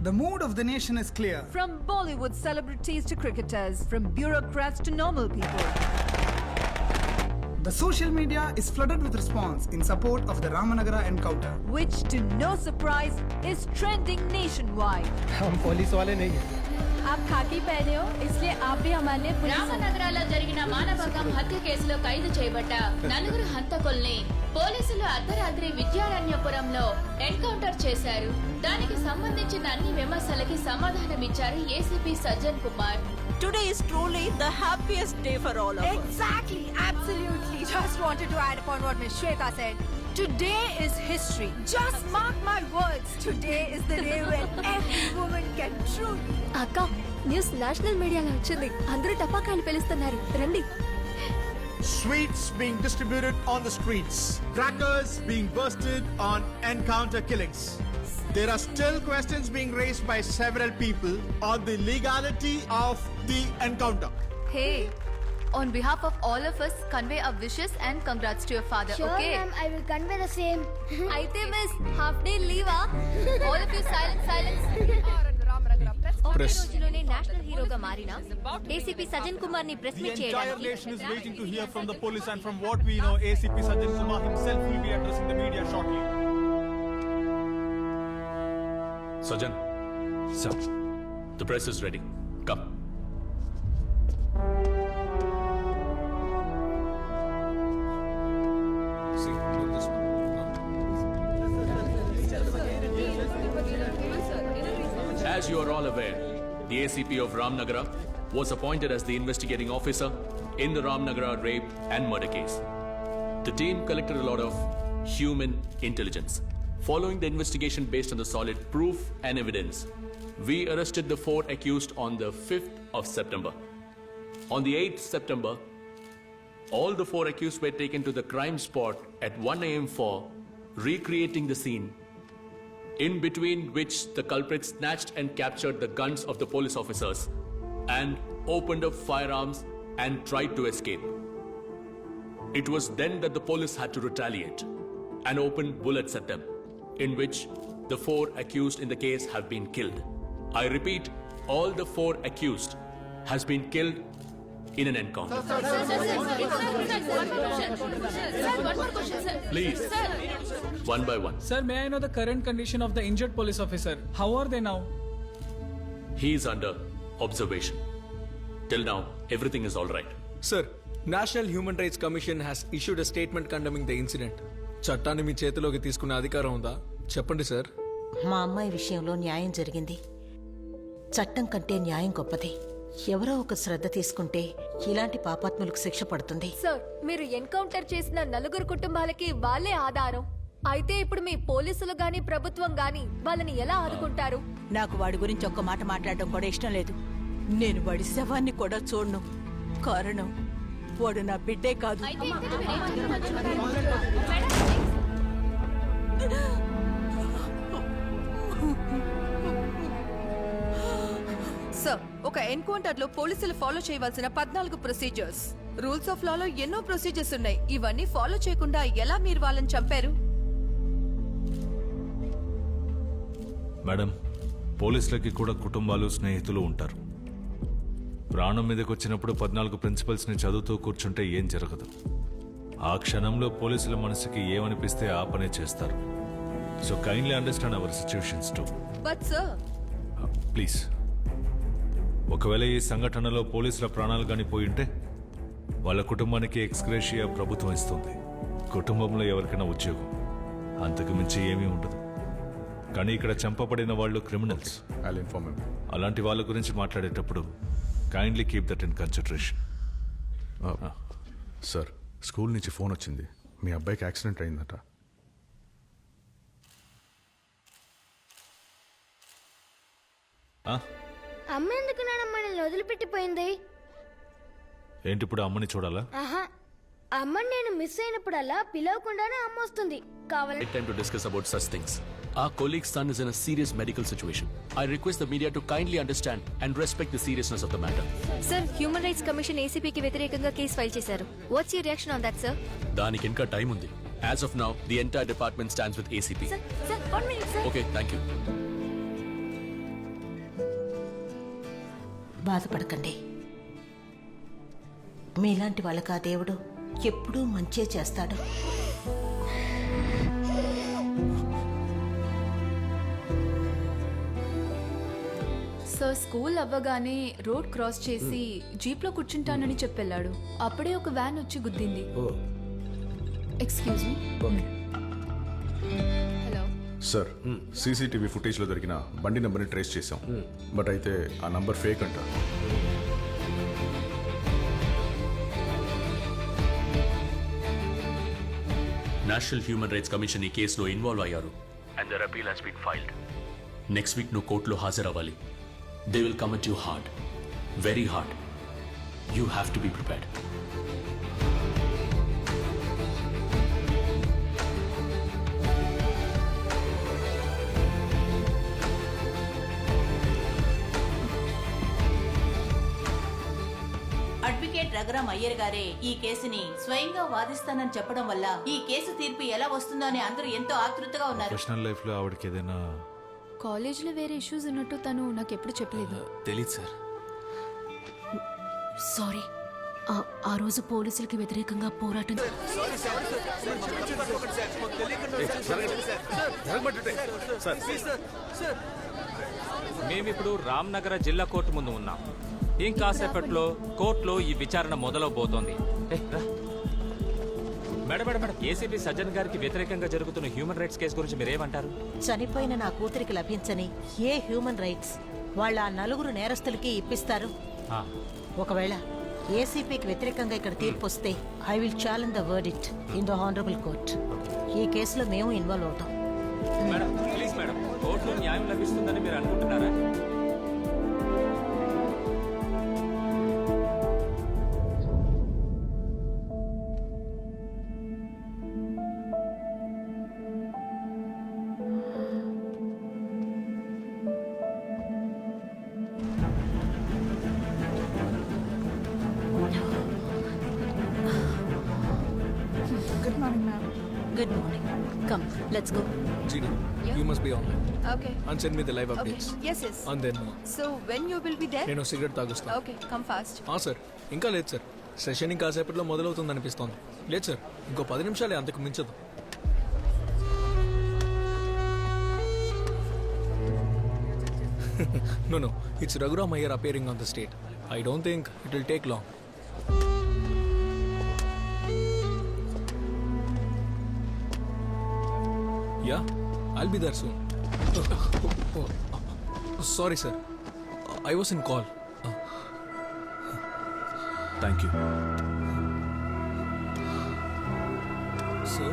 The mood of the nation is clear. From Bollywood celebrities to cricketers, from bureaucrats to normal people. The social media is flooded with response in support of the Ramanagara encounter. Which, to no surprise, is trending nationwide. हम police वाले नहीं हैं. आप खाकी पहने हो, इसलिए आप भी हमारे लिए రామనగరాలో జరిగిన మానభంగం హత్య కేసులో ఖైదు చేయబడ్డ నలుగురు హంతకుల్ని పోలీసులు అర్ధరాత్రి విద్యారణ్యపురంలో ఎన్కౌంటర్ చేశారు. దానికి సంబంధించిన అన్ని విమర్శలకి సమాధానమిచ్చారు ACP Sajjan Kumar. Today is truly the happiest day for all of us. Exactly, absolutely. Just wanted to add upon what Ms. Shweta said. Today is history. Just mark my words. Today is the day when every woman can truly. అక్క news national మీడియాలో వచ్చింది. అందరూ టపాకాయలు పేలుస్తున్నారు. రండి. Sweets being distributed on the streets. Crackers being bursted on encounter killings. There are still questions being raised by several people on the legality of the encounter. Hey, on behalf of all of us, convey our wishes and congrats to your father, Sure, okay? ma'am, I will convey the same. అయితే miss half day లీవా? All of you silence. ఒకే రోజులోనే national హీరోగా మారిన ACP Sajjan Kumar ని press The meet entire చేయడానికి nation is waiting to hear from the police, and from what we know, ACP Sajjan Kumar himself will be addressing the media shortly. Sajjan, sir, the press is ready. Come. See, look this one. As you are all aware, the ACP of Ramnagara was appointed as the investigating officer in the Ramnagara rape and murder case. The team collected a lot of human intelligence. Following the investigation based on the solid proof and evidence, we arrested the 4 accused on the 5th of September. On the 8th September, all the 4 accused were taken to the crime spot at 1 a.m. for recreating the scene, in between which the culprits snatched and captured the guns of the police officers and opened up firearms and tried to escape. It was then that the police had to retaliate and open bullets at them, in which the 4 accused in the case have been killed. I repeat, all the 4 accused has been killed in an encounter. Please, one by one. Sir, may I know the current condition of the injured police officer? How are they now? He is under observation. Till now, everything is all right. Sir, National Human Rights Commission has issued a statement condemning the incident. చట్టాన్ని మీ చేతిలోకి తీసుకునే అధికారం ఉందా? చెప్పండి sir. మా అమ్మాయి విషయంలో న్యాయం జరిగింది. చట్టం కంటే న్యాయం గొప్పది. ఎవరో ఒక శ్రద్ధ తీసుకుంటే ఇలాంటి పాపాత్ములకు శిక్ష పడుతుంది. సార్, మీరు ఎన్కౌంటర్ చేసిన నలుగురు కుటుంబాలకి వాళ్ళే ఆధారం. అయితే ఇప్పుడు మీ పోలీసులు గాని ప్రభుత్వం గాని వాళ్ళని ఎలా ఆదుకుంటారు? నాకు వాడి గురించి ఒక్క మాట మాట్లాడడం కూడా ఇష్టం లేదు. నేను వాడి శవాన్ని కూడా చూడను. కారణం వాడు నా బిడ్డే కాదు. సార్, ఒక ఎన్కౌంటర్ లో పోలీసులు ఫాలో చేయవలసిన 14 ప్రొసీజర్స్, రూల్స్ ఆఫ్ లాలో ఎన్నో ప్రొసీజర్స్ ఉన్నాయి. ఇవన్నీ ఫాలో చేయకుండా ఎలా మీరు వాళ్ళని చంపారు? మేడం, పోలీసులకి కూడా కుటుంబాలు, స్నేహితులు ఉంటారు. ప్రాణం మీదకి వచ్చినప్పుడు 14 ప్రిన్సిపల్స్ ని చదువుతూ కూర్చుంటే ఏం జరగదు. ఆ క్షణంలో పోలీసుల మనసుకి ఏమనిపిస్తే ఆ పనే చేస్తారు. So kindly understand our situations to. But sir, please, ఒకవేళ ఈ సంఘటనలో పోలీసుల ప్రాణాలు కానీ పోయింటే వాళ్ళ కుటుంబానికి ఎక్స్గ్రేషియా ప్రభుత్వం ఇస్తుంది. కుటుంబంలో ఎవరికైనా ఉద్యోగం, అంతకు మించి ఏమీ ఉండదు. కానీ ఇక్కడ చంపబడిన వాళ్ళు క్రిమినల్స్. అలాంటి వాళ్ళ గురించి మాట్లాడేటప్పుడు kindly keep that in consideration. Sir, school నుంచి ఫోన్ వచ్చింది. మీ అబ్బాయికి యాక్సిడెంట్ అయిందట. అమ్మ ఎందుకు నాన్న మనల్ని వదిలిపెట్టిపోయింది? ఏంటి ఇప్పుడు అమ్మని చూడాలా? ఆహా, అమ్మని నేను మిస్ అయినప్పుడల్లా పిలవకుండానే అమ్మ వస్తుంది. కావాలి. It's time to discuss about such things. Our colleague's son is in a serious medical situation. I request the media to kindly understand and respect the seriousness of the matter. Sir, human rights commission ఏసీపీకి వ్యతిరేకంగా case file చేశారు. What's your reaction on that sir? దానికి ఇంకా time ఉంది. As of now, the entire department stands with ACP. Sir, 1 minute sir. Okay, thank you. బాధపడకండి. మీలాంటి వాళ్ళకి ఆ దేవుడు ఎప్పుడూ మంచే చేస్తాడు. సో స్కూల్ అవ్వగానే రోడ్ క్రాస్ చేసి జీప్లో కూర్చుంటానని చెప్పెళ్ళాడు. అప్పుడే ఒక వ్యాన్ వచ్చి గుద్దింది. Excuse me. Hello sir, CCTV ఫుటేజ్లో దొరికిన బండి నెంబర్ని ట్రేస్ చేశాం. బట్ అయితే ఆ నంబర్ ఫేక్ అంట. నేషనల్ హ్యూమన్ రైట్స్ కమిషన్ ఈ కేసులో ఇన్వాల్వ్ అయ్యారు and their appeal has been filed. Next week నువ్వు కోర్టులో హాజరవ్వాలి. They will come at you hard, very hard. You have to be prepared. Advocate Raghuram Iyer గారే ఈ కేసుని స్వయంగా వాదిస్తానని చెప్పడం వల్ల ఈ కేసు తీర్పు ఎలా వస్తుందో అని అందరూ ఎంతో ఆతృతగా ఉన్నారు. ప్రొఫెషనల్ లైఫ్ లో ఆవిడకి ఏదైనా కాలేజ్లో వేరే ఇష్యూస్ ఉన్నట్టు తను నాకు ఎప్పుడు చెప్పలేదు. తెలీదు సార్. సారీ, ఆ రోజు పోలీసులకి వ్యతిరేకంగా పోరాటం మేమిప్పుడు రామ్నగర జిల్లా కోర్టు ముందు ఉన్నాం. ఇంకాసేపట్లో కోర్టులో ఈ విచారణ మొదలవబోతోంది. మేడం, ఏసీపీ సజ్జన్ గారికి వ్యతిరేకంగా జరుగుతున్న హ్యూమన్ రైట్స్ కేసు గురించి మీరేమంటారు? చనిపోయిన నా కూతురికి లభించని ఏ హ్యూమన్ రైట్స్ వాళ్ళ ఆ నలుగురు నేరస్తులకి ఇప్పిస్తారు? ఒకవేళ ఏసీపీకి వ్యతిరేకంగా ఇక్కడ తీర్పు వస్తే I will challenge the verdict in the honourable court. ఈ కేసులో మేము ఇన్వాల్వ్ అవుతాం. మేడం, ప్లీజ్ మేడం, కోర్టులో న్యాయం లభిస్తుందని మీరు అనుకుంటున్నారా? Good morning, ma'am. Good morning. Come, let's go. Gina, you must be online Okay. and send me the live Okay. updates. Yes, yes. And then So when you will be there? నేను cigarette తాగుస్తాను. Okay, come fast. Sir, ఇంకా లేదు sir. Session ఇంకా సేపట్లో మొదలవుతుంది అనిపిస్తోంది. లేదు sir, ఇంకో 10 నిమిషాలే, అంతకు మించదు. No, it's Raghuram Iyer appearing on the stage. I don't think it will take long. Yeah, I'll be there soon. Sorry, sir. I was in call. Thank you. Sir?